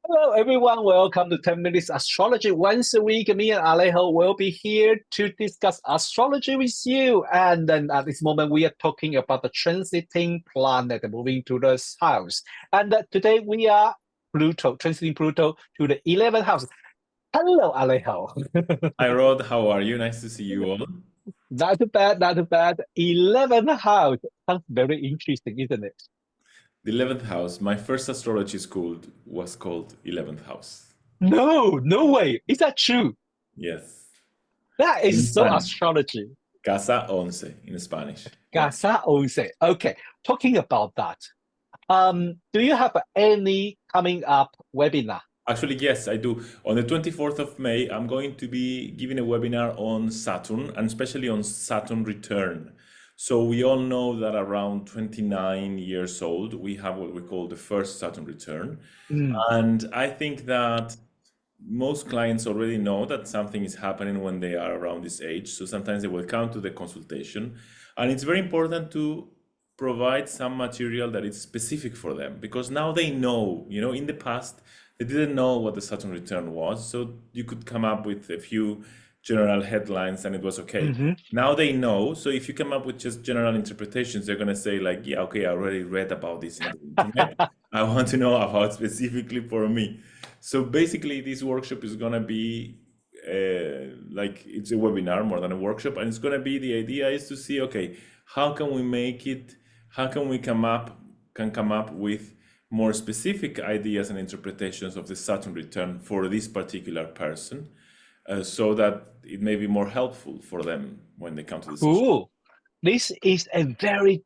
Hello, everyone. Welcome to 10 Minutes Astrology. Once a week, me and Alejo will be here to discuss astrology with you. And then at this moment, we are talking about the transiting planet moving to the house. And today we are Pluto, transiting Pluto to the 11th house. Hello, Alejo. Hi Rod, how are you? Nice to see you all. Not too bad, not too bad. 11th house. Sounds very interesting, isn't it? The 11th house, my first astrology school was called 11th house. No, no way. Is that true? Yes, That in is so Spanish. astrology. Casa once in Spanish. Yeah. Casa once. Okay, talking about that. Do you have any coming up webinar? Actually, yes, I do. On the 24th of May, I'm going to be giving a webinar on Saturn and especially on Saturn return. So we all know that around 29 years old, we have what we call the first Saturn return. Mm, And I think that most clients already know that something is happening when they are around this age. So sometimes they will come to the consultation. And it's very important to provide some material that is specific for them because now they know, in the past, they didn't know what the Saturn return was. So you could come up with a few general headlines and it was okay. hmm. Now they know. So if you come up with just general interpretations, they're going to say, like, yeah, okay, I already read about this in the internet. I want to know about specifically for me. So basically, this workshop is gonna be like it's a webinar more than a workshop, and it's gonna be the idea is to see, okay, how can we make it? How can we come up with more specific ideas and interpretations of the Saturn return for this particular person, so that it may be more helpful for them when they come to the session. Cool. This is a very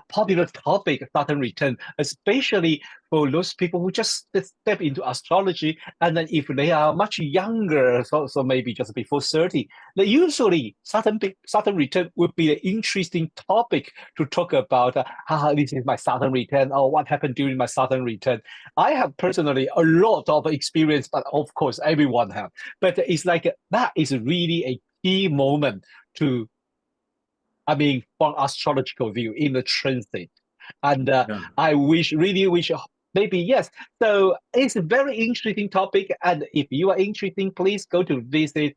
popular topic, Saturn return, especially for those people who just step into astrology. And then if they are much younger, so maybe just before 30, then usually Saturn return would be an interesting topic to talk about. This is my Saturn return, or what happened during my Saturn return. I have personally a lot of experience, but of course, everyone have. But it's like that is really a key moment to from astrological view in the transit. And Yeah. I really wish, maybe yes. So it's a very interesting topic. And if you are interested, please go to visit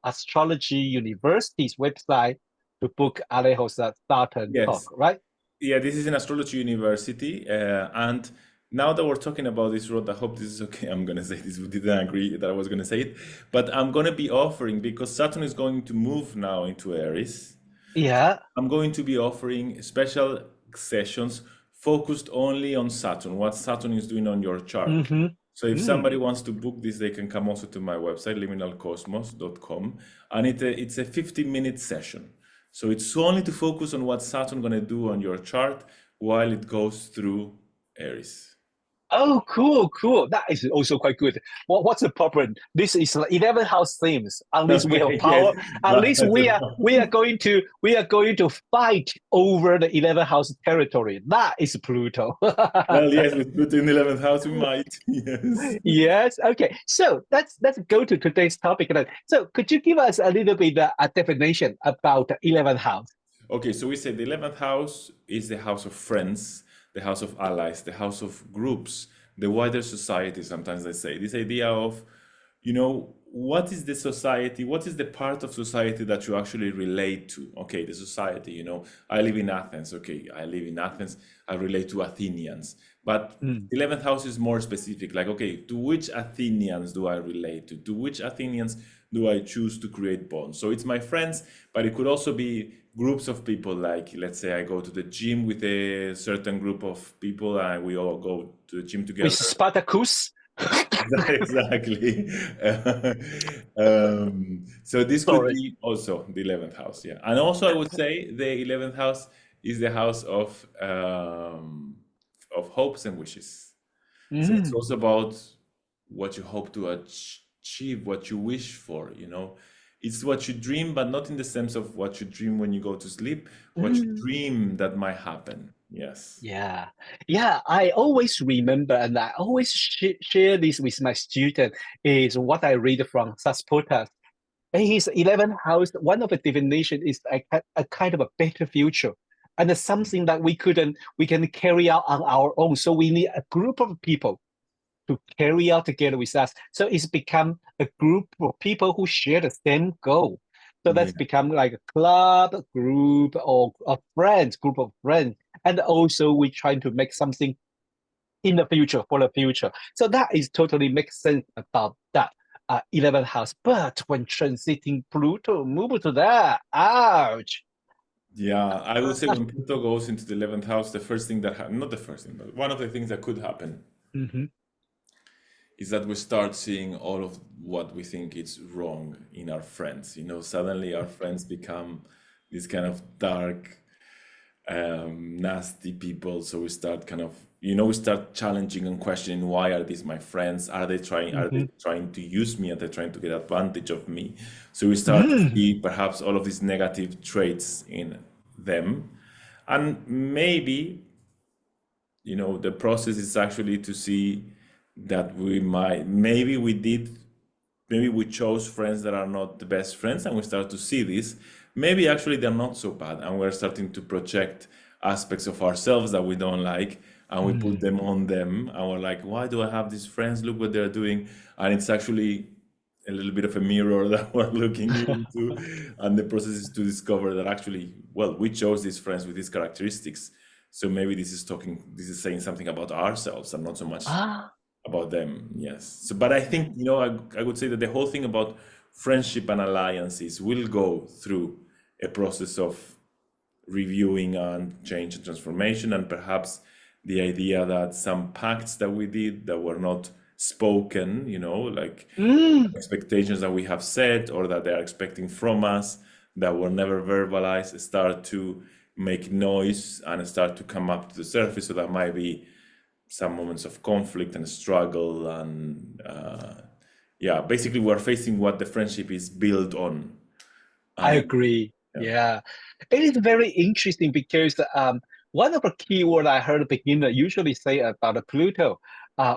Astrology University's website to book Alejo's Saturn talk, Yes. right? Yeah, this is an astrology university, and now that we're talking about this road, I hope this is okay. I'm gonna say this. We didn't agree that I was gonna say it, but I'm gonna be offering because Saturn is going to move now into Aries. Yeah. I'm going to be offering special sessions focused only on Saturn, what Saturn is doing on your chart. Mm-hmm. So if Mm. somebody wants to book this, they can come also to my website, liminalcosmos.com, and it's a 50-minute session. So it's only to focus on what Saturn going to do on your chart while it goes through Aries. Oh, cool, cool. That is also quite good. What's the problem? This is like 11 house themes. Unless we have Okay, yes, power, at but least we are going to fight over the 11 house territory. That is Pluto. well, yes, with Pluto in the 11th house, we might. Yes. Yes. Okay. So let's go to today's topic then. So could you give us a little bit a definition about the 11th house? Okay, so we said the 11th house is the house of friends, the house of allies, the house of groups, the wider society, sometimes they say. This idea of, what is the society? What is the part of society that you actually relate to? Okay, the society, I live in Athens. Okay, I live in Athens. I relate to Athenians. But Mm. the 11th house is more specific. Like, okay, to which Athenians do I relate to? To which Athenians do I choose to create bonds? So it's my friends, but it could also be groups of people. Like, let's say I go to the gym with a certain group of people and we all go to the gym With together. Spartacus? Exactly. So this could Sorry. be also the 11th house, yeah. And also I would say the 11th house is the house of hopes and wishes. So it's Mm. also about what you hope to achieve, what you wish for, It's what you dream, but not in the sense of what you dream when you go to sleep, what you Mm. dream that might happen. Yes. Yeah, yeah. I always remember, and I always share this with my student. Is what I read from Sasputas. His 11th house. One of the definition is a kind of a better future, and it's something that we can carry out on our own. So we need a group of people to carry out together with us. So it's become a group of people who share the same goal. So Yeah. that's become like a club, group, or a friends, group of friends. And also we're trying to make something in the future for the future. So that is totally makes sense about that 11th house. But when transiting Pluto, move to that, ouch. Yeah, I would say when Pluto goes into the 11th house, the first thing that not the first thing, but one of the things that could happen Mhm. is that we start seeing all of what we think is wrong in our friends. You know, suddenly our friends become this kind of dark, nasty people. So we start kind of, we start challenging and questioning, why are these my friends? Are they Mhm. trying to use me? Are they trying to get advantage of me? So we start to Mm. see perhaps all of these negative traits in them. And maybe, the process is actually to see that maybe we chose friends that are not the best friends, and we start to see this. Maybe actually they're not so bad, and we're starting to project aspects of ourselves that we don't like, and we put Mm. them on them, and we're like, why do I have these friends? Look what they're doing. And it's actually a little bit of a mirror that we're looking into. And the process is to discover that actually, well, we chose these friends with these characteristics. So maybe this is saying something about ourselves and not so much Ah. about them. Yes. So, but I think, I would say that the whole thing about friendship and alliances will go through a process of reviewing and change and transformation, and perhaps the idea that some pacts that we did that were not spoken, like Mm. expectations that we have set or that they are expecting from us that were never verbalized start to make noise and start to come up to the surface. So that might be some moments of conflict and struggle, and yeah, basically we're facing what the friendship is built on. I And agree. yeah. Yeah. It is very interesting because one of the key words I heard beginner usually say about the Pluto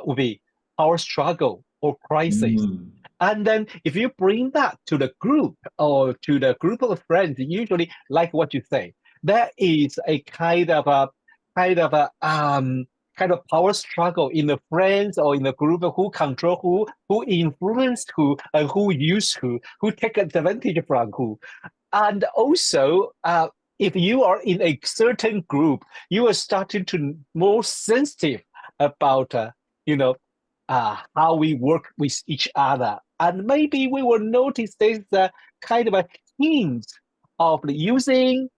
would be power struggle or crisis. Mm, And then if you bring that to the group or to the group of friends, usually like what you say, there is a kind of a kind of power struggle in the friends or in the group of who control who influence who, and who use who take advantage from who. And also, if you are in a certain group, you are starting to more sensitive about, how we work with each other. And maybe we will notice there's a kind of a hint of using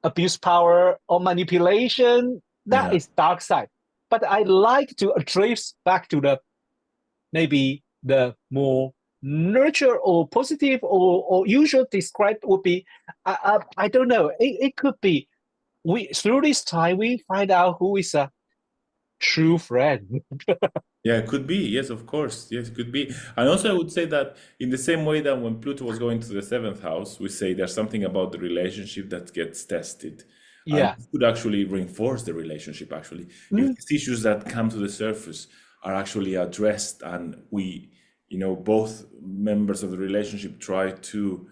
abuse power or manipulation. That yeah. is dark side. But I like to trace back to the maybe the more nurture or positive or usual described would be I don't know, it could be we through this time we find out who is a true friend. Yeah, it could be. Yes, of course. Yes, it could be. And also, I would say that in the same way that when Pluto was going to the seventh house, we say there's something about the relationship that gets tested. And Yeah. this could actually reinforce the relationship, actually. If Mm. these issues that come to the surface are actually addressed and both members of the relationship try to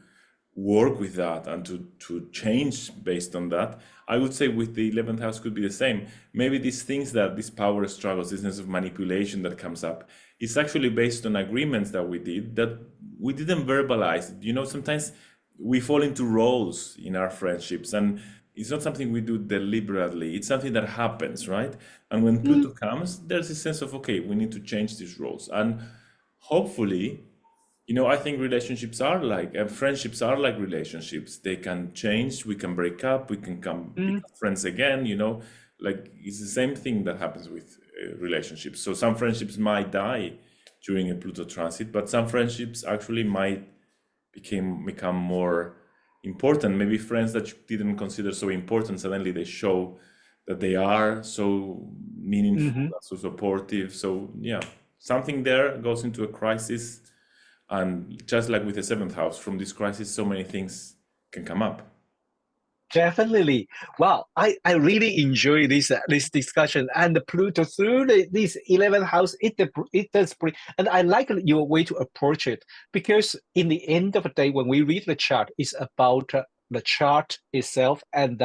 work with that and to change based on that. I would say with the 11th house could be the same. Maybe these things, that these power struggles, this sense of manipulation that comes up, is actually based on agreements that we did that we didn't verbalize. Sometimes we fall into roles in our friendships, and it's not something we do deliberately. It's something that happens, right? And when Mm. Pluto comes, there's a sense of, okay, we need to change these roles. And hopefully, I think relationships are like, friendships are like relationships. They can change, we can break up, we can come Mm. become friends again, like it's the same thing that happens with relationships. So some friendships might die during a Pluto transit, but some friendships actually might become more important. Maybe friends that you didn't consider so important, suddenly they show that they are so meaningful, Mhm. so supportive. So yeah, something there goes into a crisis, and just like with the seventh house, from this crisis, so many things can come up. Definitely. Wow, I really enjoy this discussion and the Pluto through this 11th house. It does bring, and I like your way to approach it because in the end of the day, when we read the chart, it's about the chart itself and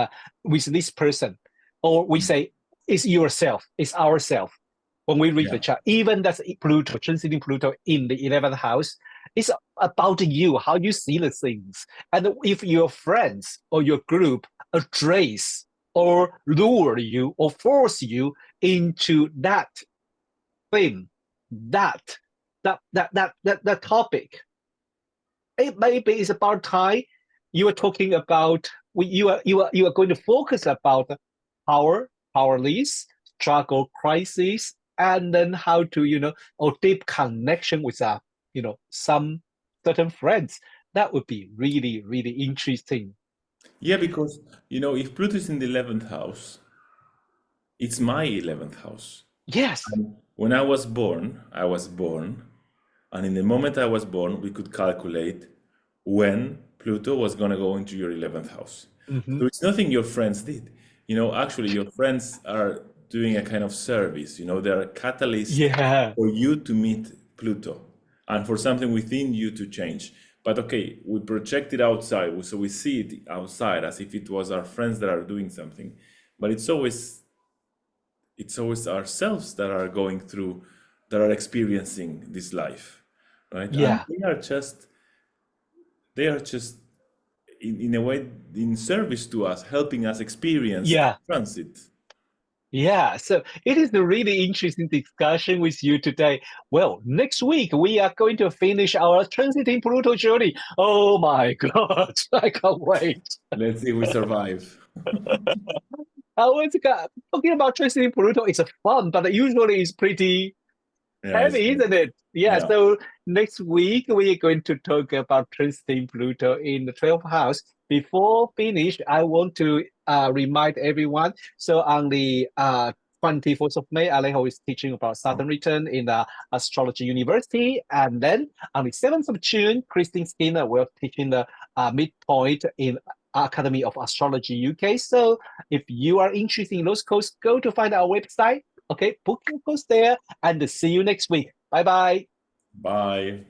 with this person, or we say it's yourself, it's ourself. when we read the Yeah. chart, even that's Pluto, transiting Pluto in the 11th house, it's about you, how you see the things. And if your friends or your group address or lure you or force you into that theme, that topic, it maybe it's about time you are talking about you are going to focus about power, powerless, struggle, crisis, and then how to or deep connection with some certain friends. That would be really really interesting. Yeah, because if Pluto is in the 11th house, it's my 11th house. Yes. And when I was born, and in the moment I was born, we could calculate when Pluto was going to go into your 11th house. Hmm. So it's nothing your friends did. Actually, your friends are doing a kind of service. They're a catalyst Yeah. for you to meet Pluto and for something within you to change. But okay, we project it outside, so we see it outside as if it was our friends that are doing something. But it's always ourselves that are going through, that are experiencing this life, right? And Yeah. they are just in a way in service to us, helping us experience the Yeah. transit. Yeah, so it is a really interesting discussion with you today. Well, next week we are going to finish our transiting Pluto journey. Oh my God, I can't wait. Let's see if we survive. I was talking about transiting Pluto is fun, but usually it's pretty Yeah, it's heavy, good. isn't it? Yeah, Yeah. so next week we are going to talk about transiting Pluto in the 12th house. Before finish, I want to remind everyone. So on the 24th of May, Alejo is teaching about Saturn return in the Astrology University. And then on the 7th of June, Christine Skinner will teaching the midpoint in Academy of Astrology UK. So if you are interested in those courses, go to find our website. Okay, book your course there and see you next week. Bye bye. Bye.